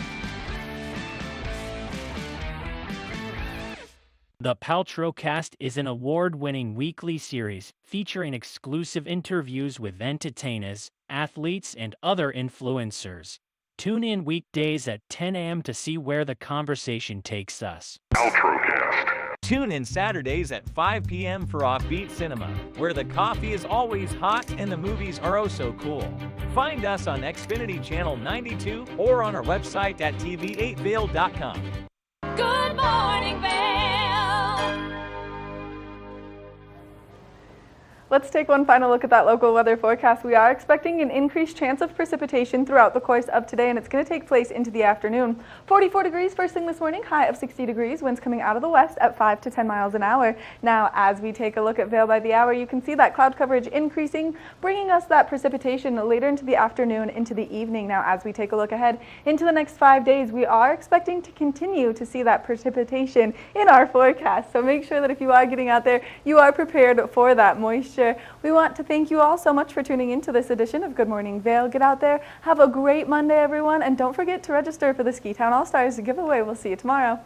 The Paltrow Cast is an award-winning weekly series featuring exclusive interviews with entertainers, athletes, and other influencers. Tune in weekdays at 10 a.m. to see where the conversation takes us. Paltrowcast. Tune in Saturdays at 5 p.m. for Offbeat Cinema, where the coffee is always hot and the movies are oh so cool. Find us on Xfinity Channel 92 or on our website at tv8vail.com. Good morning, Vail. Let's take one final look at that local weather forecast. We are expecting an increased chance of precipitation throughout the course of today, and it's going to take place into the afternoon. 44 degrees first thing this morning, high of 60 degrees, winds coming out of the west at 5 to 10 miles an hour. Now, as we take a look at Vail by the hour, you can see that cloud coverage increasing, bringing us that precipitation later into the afternoon, into the evening. Now, as we take a look ahead into the next 5 days, we are expecting to continue to see that precipitation in our forecast. So make sure that if you are getting out there, you are prepared for that moisture. We want to thank you all so much for tuning into this edition of Good Morning Vail. Get out there, have a great Monday, everyone, and don't forget to register for the Ski-Town All-Stars giveaway. We'll see you tomorrow.